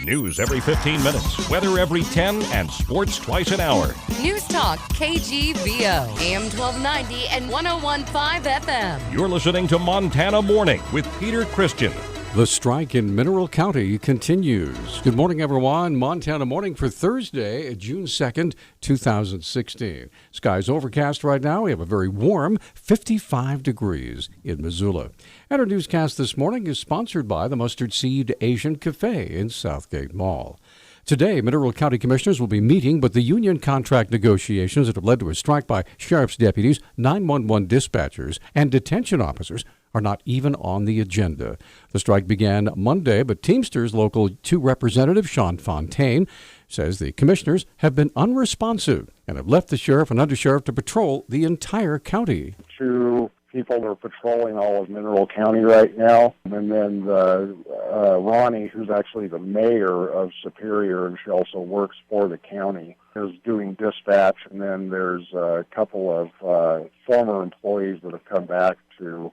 News every 15 minutes, weather every 10, and sports twice an hour. Newstalk, KGVO, AM 1290 and 101.5 FM. You're listening to Montana Morning with Peter Christian. The strike in Mineral County continues. Good morning, everyone. Montana Morning for Thursday, June 2nd, 2016. Skies overcast right now. We have a very warm 55 degrees in Missoula. And our newscast this morning is sponsored by the Mustard Seed Asian Cafe in Southgate Mall. Today, Mineral County Commissioners will be meeting, but the union contract negotiations that have led to a strike by sheriff's deputies, 911 dispatchers, and detention officers are not even on the agenda. The strike began Monday, but Teamsters Local 2 Representative Sean Fontaine says the commissioners have been unresponsive and have left the sheriff and undersheriff to patrol the entire county. Two people are patrolling all of Mineral County right now, and then Ronnie, who's actually the mayor of Superior, and she also works for the county, is doing dispatch, and then there's a couple of former employees that have come back to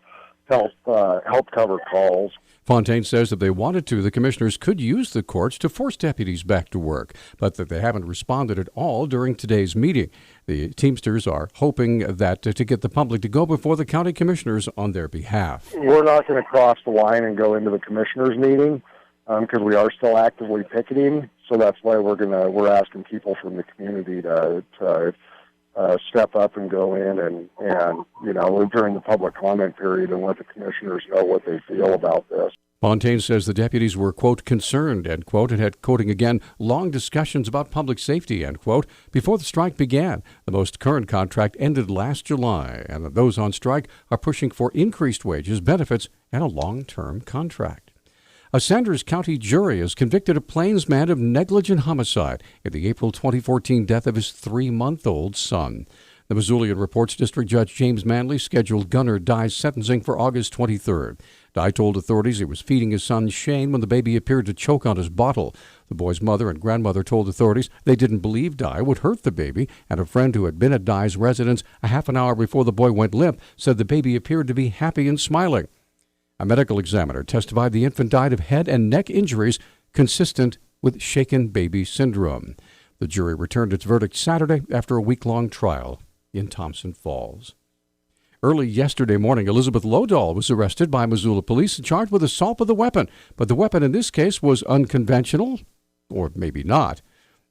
help cover calls. Fontaine says if they wanted to, the commissioners could use the courts to force deputies back to work, but that they haven't responded at all during today's meeting. The Teamsters are hoping that to get the public to go before the county commissioners on their behalf. We're not going to cross the line and go into the commissioners' meeting because we are still actively picketing. So that's why we're asking people from the community to step up and go in and during the public comment period and let the commissioners know what they feel about this. Fontaine says the deputies were, quote, concerned, end quote, and had, quoting again, long discussions about public safety, end quote, before the strike began. The most current contract ended last July, and those on strike are pushing for increased wages, benefits, and a long-term contract. A Sanders County jury has convicted a Plains man of negligent homicide in the April 2014 death of his 3-month-old son. The Missoulian reports District Judge James Manley scheduled Gunnar Dye's sentencing for August 23rd. Dye told authorities he was feeding his son Shane when the baby appeared to choke on his bottle. The boy's mother and grandmother told authorities they didn't believe Dye would hurt the baby, and a friend who had been at Dye's residence a half an hour before the boy went limp said the baby appeared to be happy and smiling. A medical examiner testified the infant died of head and neck injuries consistent with shaken baby syndrome. The jury returned its verdict Saturday after a week-long trial in Thompson Falls. Early yesterday morning, Elizabeth Lodahl was arrested by Missoula police and charged with assault with a weapon, but the weapon in this case was unconventional, or maybe not.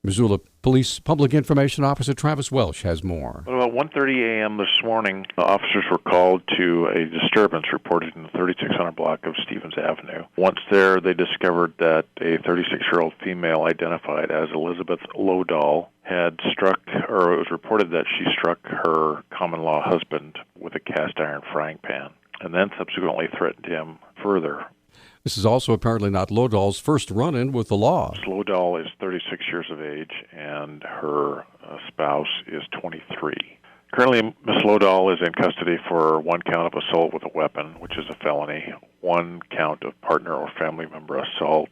Missoula Police Public Information Officer Travis Welsh has more. About 1:30 a.m. this morning, officers were called to a disturbance reported in the 3600 block of Stevens Avenue. Once there, they discovered that a 36-year-old female identified as Elizabeth Lodahl had struck, or it was reported that she struck her common-law husband with a cast-iron frying pan, and then subsequently threatened him further. This is also apparently not Lodahl's first run-in with the law. Lodahl is 36 years of age, and her spouse is 23. Currently, Ms. Lodahl is in custody for one count of assault with a weapon, which is a felony, one count of partner or family member assault,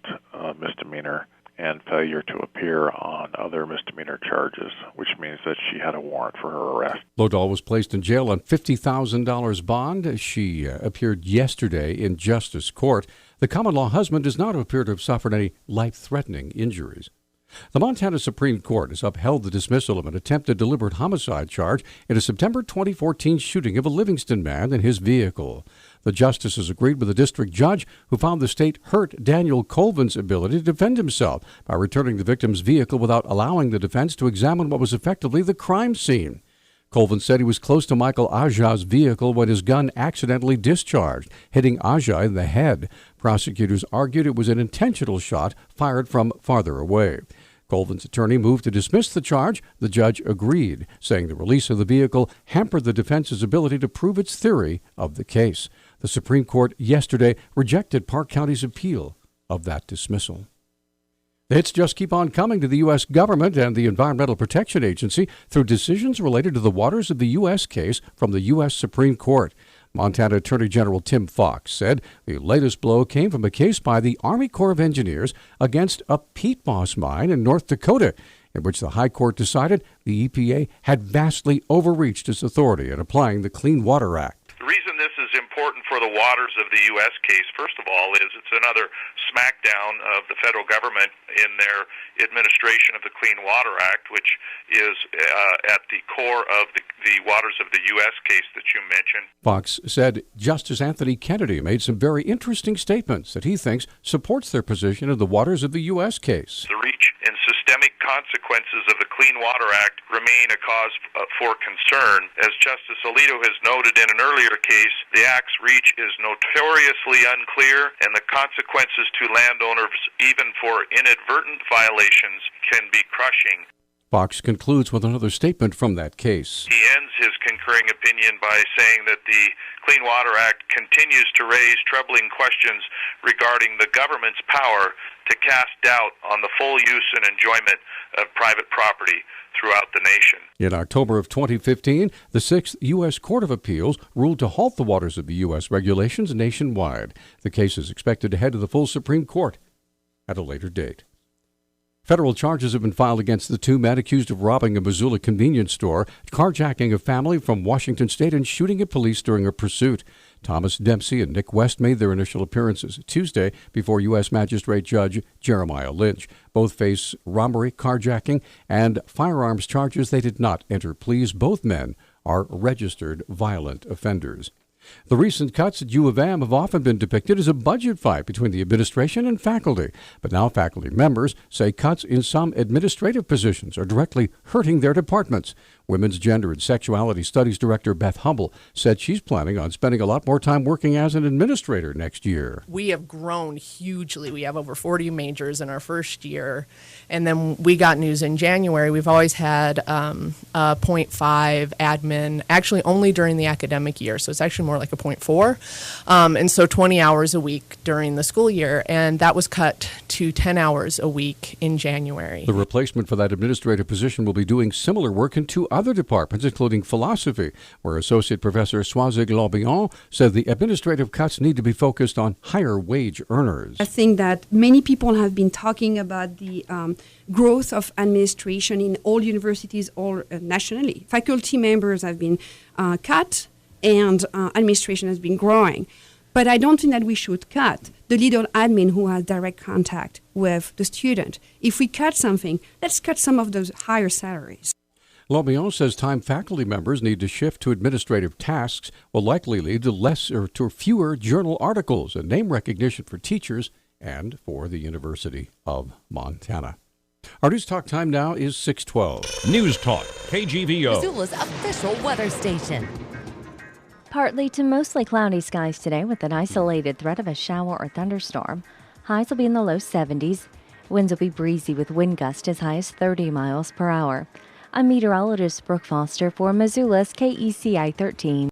misdemeanor, and failure to appear on other misdemeanor charges, which means that she had a warrant for her arrest. Lodahl was placed in jail on $50,000 bond. She appeared yesterday in Justice Court. The common-law husband does not appear to have suffered any life-threatening injuries. The Montana Supreme Court has upheld the dismissal of an attempted deliberate homicide charge in a September 2014 shooting of a Livingston man in his vehicle. The justices agreed with the district judge who found the state hurt Daniel Colvin's ability to defend himself by returning the victim's vehicle without allowing the defense to examine what was effectively the crime scene. Colvin said he was close to Michael Aja's vehicle when his gun accidentally discharged, hitting Aja in the head. Prosecutors argued it was an intentional shot fired from farther away. Colvin's attorney moved to dismiss the charge. The judge agreed, saying the release of the vehicle hampered the defense's ability to prove its theory of the case. The Supreme Court yesterday rejected Park County's appeal of that dismissal. The hits just keep on coming to the U.S. government and the Environmental Protection Agency through decisions related to the Waters of the U.S. case from the U.S. Supreme Court. Montana Attorney General Tim Fox said the latest blow came from a case by the Army Corps of Engineers against a peat moss mine in North Dakota, in which the High Court decided the EPA had vastly overreached its authority in applying the Clean Water Act. The reason this is important important for the waters of the U.S. case, first of all, is it's another smackdown of the federal government in their administration of the Clean Water Act, which is at the core of the waters of the U.S. case that you mentioned. Fox said Justice Anthony Kennedy made some very interesting statements that he thinks supports their position in the waters of the U.S. case. The reach and systemic consequences of the Clean Water Act remain a cause for concern. As Justice Alito has noted in an earlier case, the Act's reach is notoriously unclear, and the consequences to landowners, even for inadvertent violations, can be crushing. Fox concludes with another statement from that case. He ends his concurring opinion by saying that the Clean Water Act continues to raise troubling questions regarding the government's power to cast doubt on the full use and enjoyment of private property throughout the nation. In October of 2015, the 6th U.S. Court of Appeals ruled to halt the waters of the U.S. regulations nationwide. The case is expected to head to the full Supreme Court at a later date. Federal charges have been filed against the two men accused of robbing a Missoula convenience store, carjacking a family from Washington State, and shooting at police during a pursuit. Thomas Dempsey and Nick West made their initial appearances Tuesday before U.S. Magistrate Judge Jeremiah Lynch. Both face robbery, carjacking, and firearms charges. They did not enter pleas. Both men are registered violent offenders. The recent cuts at U of M have often been depicted as a budget fight between the administration and faculty, but now faculty members say cuts in some administrative positions are directly hurting their departments. Women's Gender and Sexuality Studies Director Beth Humble said she's planning on spending a lot more time working as an administrator next year. We have grown hugely. We have over 40 majors in our first year, and then we got news in January. We've always had a 0.5 admin, actually only during the academic year, so it's actually more like a 0.4, and so 20 hours a week during the school year, and that was cut to 10 hours a week in January. The replacement for that administrative position will be doing similar work in two other departments, including philosophy, where Associate Professor Soisig Lorbion said the administrative cuts need to be focused on higher wage earners. I think that many people have been talking about the growth of administration in all universities, all nationally. Faculty members have been cut, and administration has been growing. But I don't think that we should cut the little admin who has direct contact with the student. If we cut something, let's cut some of those higher salaries. Lorbion says time faculty members need to shift to administrative tasks will likely lead to fewer journal articles and name recognition for teachers and for the University of Montana. Our News Talk time now is 6:12. News Talk, KGVO. Missoula's official weather station. Partly to mostly cloudy skies today with an isolated threat of a shower or thunderstorm. Highs will be in the low 70s. Winds will be breezy with wind gusts as high as 30 miles per hour. I'm meteorologist Brooke Foster for Missoula's KECI 13.